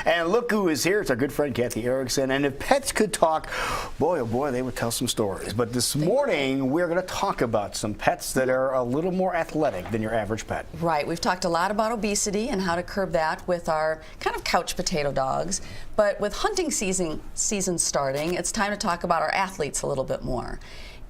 And look who is here. It's our good friend Kathy Erickson. And if pets could talk, boy, oh boy, they would tell some stories. But this morning, we're going to talk about some pets that are a little more athletic than your average pet. Right. We've talked a lot about obesity and how to curb that with our kind of couch potato dogs. But with hunting season starting, it's time to talk about our athletes a little bit more.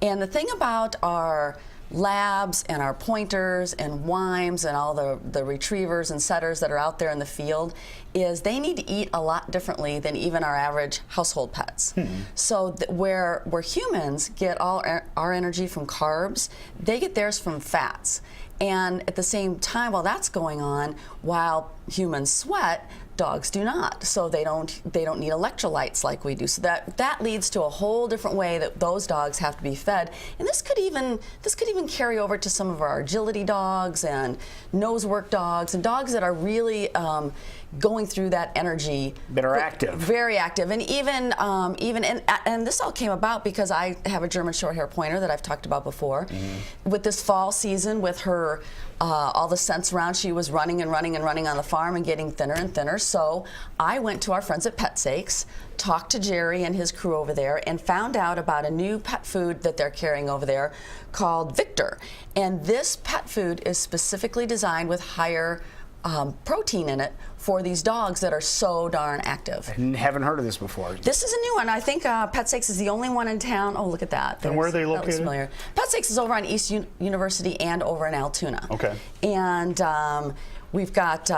And the thing about our labs and our pointers and Weims and all the retrievers and setters that are out there in the field is they need to eat a lot differently than even our average household pets. So where humans get all our energy from carbs, they get theirs from fats. And at the same time, while that's going on, while humans sweat, dogs do not. So they don't need electrolytes like we do. So that leads to a whole different way that those dogs have to be fed. And this could even carry over to some of our agility dogs and nose work dogs and dogs that are really going through that energy. That are active. Very active. And even and this all came about because I have a German Shorthair Pointer that I've talked about before. With this fall season, with her all the scents around, she was running and running and running on the farm and getting thinner and thinner. So I went to our friends at Petsakes, talked to Jerry and his crew over there, and found out about a new pet food that they're carrying over there called Victor. And this pet food is specifically designed with higher protein in it for these dogs that are so darn active. I haven't heard of this before. This is a new one. I think Petsakes is the only one in town. Oh, look at that. And where are they located? That looks familiar. Petsakes is over on East University and over in Altoona. Okay. And we've got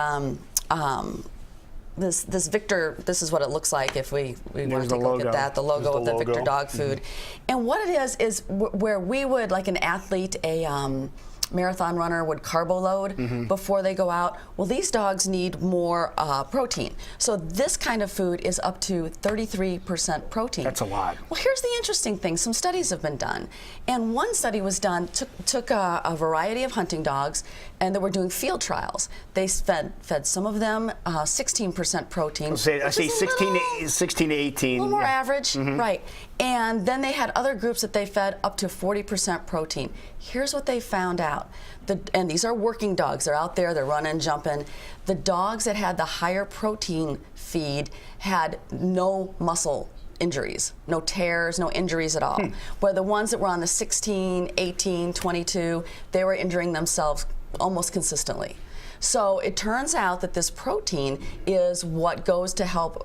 this Victor. This is what it looks like if we want to take a look at that. The logo of the Victor dog food. And what it is where we would, like an athlete, a marathon runner would carbo load before they go out. Well, these dogs need more protein. So this kind of food is up to 33% protein. That's a lot. Well, here's the interesting thing. Some studies have been done. And one study was done, took a variety of hunting dogs, and they were doing field trials. They fed some of them 16% protein. I say 16 to 18. A little more average, right. And then they had other groups that they fed up to 40% protein. Here's what they found out. And these are working dogs. They're out there, they're running, jumping. The dogs that had the higher protein feed had no muscle injuries, no tears, no injuries at all. Where the ones that were on the 16, 18, 22, they were injuring themselves almost consistently. So it turns out that this protein is what goes to help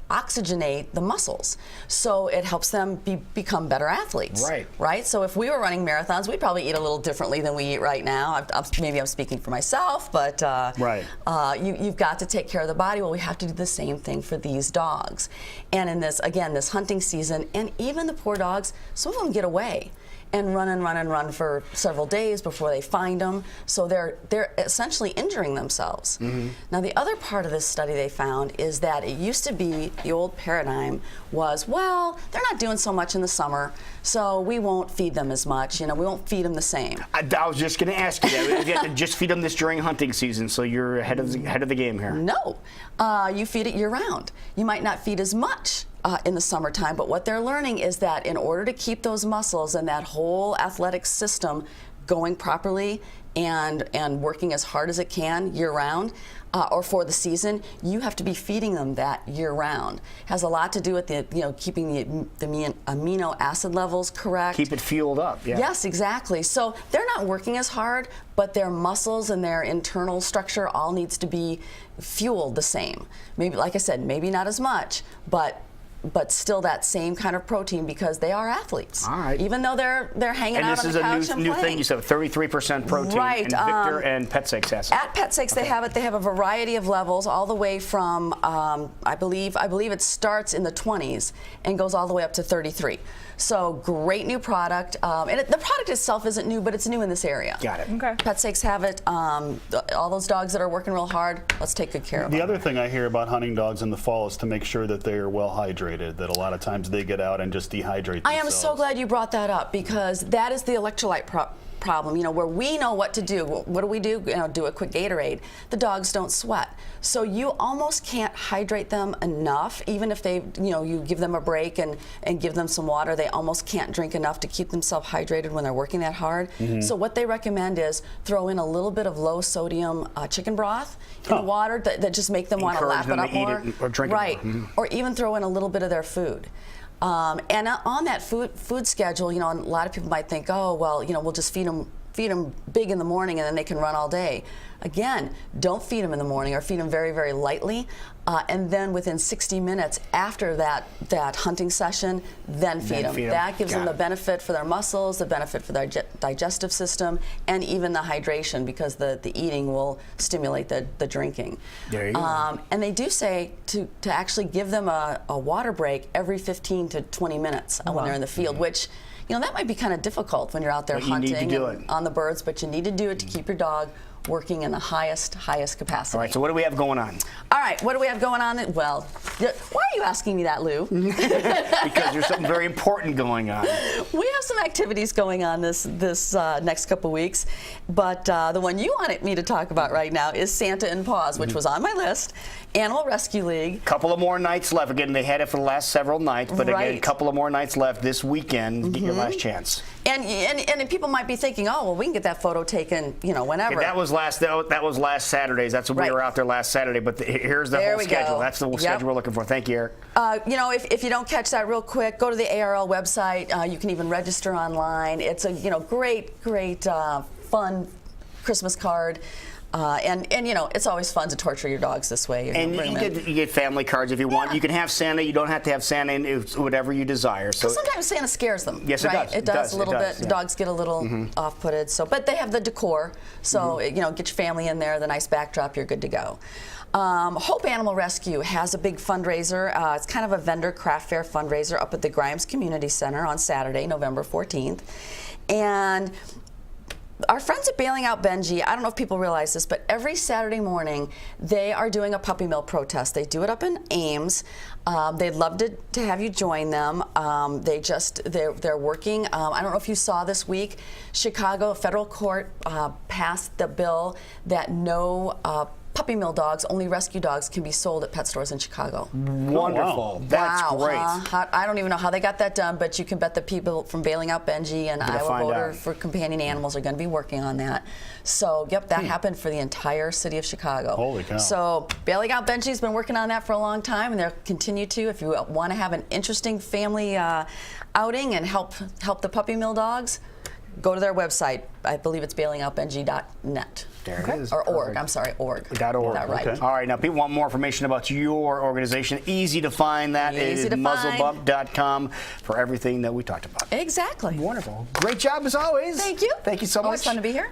oxygenate the muscles, so it helps them become better athletes. Right. So if we were running marathons, we'd probably eat a little differently than we eat right now. Maybe I'm speaking for myself, but you've got to take care of the body. Well, we have to do the same thing for these dogs. And in this hunting season, and even the poor dogs, some of them get away and run for several days before they find them. So they're essentially injuring themselves. Now, the other part of this study they found is that it used to be, the old paradigm was, well, they're not doing so much in the summer, so we won't feed them as much. We won't feed them the same. I was just going to ask you that. You have to just feed them this during hunting season, so you're ahead of the game here. No, you feed it year-round. You might not feed as much in the summertime, but what they're learning is that in order to keep those muscles and that whole athletic system going properly and working as hard as it can year-round, or for the season, you have to be feeding them that year-round. Has a lot to do with keeping the amino acid levels correct. Keep it fueled up. Yeah. Yes, exactly. So they're not working as hard, but their muscles and their internal structure all needs to be fueled the same. Maybe, like I said, maybe not as much, but still that same kind of protein because they are athletes. All right. Even though they're hanging out on the couch and playing. And this is a new thing you said, 33% protein. Right. And Victor and Petsakes has it. At Petsakes, they have it. They have a variety of levels, all the way from I believe it starts in the 20s and goes all the way up to 33. So great new product. And the product itself isn't new, but it's new in this area. Got it. Okay. Petsakes have it. All those dogs that are working real hard, let's take good care of them. The other thing I hear about hunting dogs in the fall is to make sure that they are well hydrated, that a lot of times they get out and just dehydrate themselves. I am so glad you brought that up because that is the electrolyte problem, you know, where we know what to do. What do? You know, do a quick Gatorade. The dogs don't sweat. So you almost can't hydrate them enough, even if they, you know, you give them a break and give them some water, they almost can't drink enough to keep themselves hydrated when they're working that hard. So what they recommend is throw in a little bit of low sodium chicken broth in the water that just make them want to Encourage lap them it to up eat more. it or drink it right. more. Or even throw in a little bit of their food. And on that food schedule, you know, a lot of people might think, oh, well, you know, we'll just feed them big in the morning and then they can run all day. Again, don't feed them in the morning or feed them very, very lightly. And then within 60 minutes after that hunting session, then feed them. That gives them the benefit for their muscles, the benefit for their digestive system, and even the hydration, because the eating will stimulate the drinking. There you go. And they do say to actually give them a water break every 15 to 20 minutes when they're in the field, which, you know, that might be kind of difficult when you're out there But you need to hunting do and it. on the birds, but you need to do it to keep your dog working in the highest capacity. All right, so what do we have going on? All right, what do we have going on? Well, why are you asking me that, Lou? Because there's something very important going on. We have some activities going on this next couple weeks, but the one you wanted me to talk about right now is Santa and Paws, which was on my list. Animal Rescue League. Couple of more nights left. Again, they had it for the last several nights, but again, a Right. couple of more nights left this weekend. Get your last chance. And people might be thinking, oh, well, we can get that photo taken, you know, whenever. That was last Saturdays. That's when we Right. were out there last Saturday. But here's the There whole we schedule. go. That's the Yep. schedule we're looking for. Thank you, Eric. You know, if you don't catch that real quick, go to the ARL website. You can even register online. It's a great fun Christmas card. And you know, it's always fun to torture your dogs this way. And you get family cards if you want. Yeah. You can have Santa. You don't have to have Santa in whatever you desire. So sometimes Santa scares them. Yes, it right? does. It does a little bit. Yeah. Dogs get a little off-putted. So, but they have the decor. So you know, get your family in there. The nice backdrop. You're good to go. Hope Animal Rescue has a big fundraiser. It's kind of a vendor craft fair fundraiser up at the Grimes Community Center on Saturday, November 14th, and our friends at Bailing Out Benji, I don't know if people realize this, but every Saturday morning they are doing a puppy mill protest. They do it up in Ames. They'd love to have you join them. They're working. I don't know if you saw this week, Chicago federal court passed the bill that no puppy mill dogs, only rescue dogs, can be sold at pet stores in Chicago. Wonderful. That's Wow, great. huh? I don't even know how they got that done, but you can bet the people from Bailing Out Benji and Gonna Iowa find Voter out. for Companion Animals are going to be working on that. So, yep, that happened for the entire city of Chicago. Holy cow. So, Bailing Out Benji's been working on that for a long time, and they'll continue to. If you want to have an interesting family outing and help the puppy mill dogs, go to their website. I believe it's bailingoutbenji.net. There it is. Or org. Perfect. I'm sorry, org. .org. Is that right? Okay. All right, now people want more information about your organization. Easy to find that. It Easy is to find. muzzlebump.com for everything that we talked about. Exactly. Wonderful. Great job as always. Thank you. Thank you so Always much. fun to be here.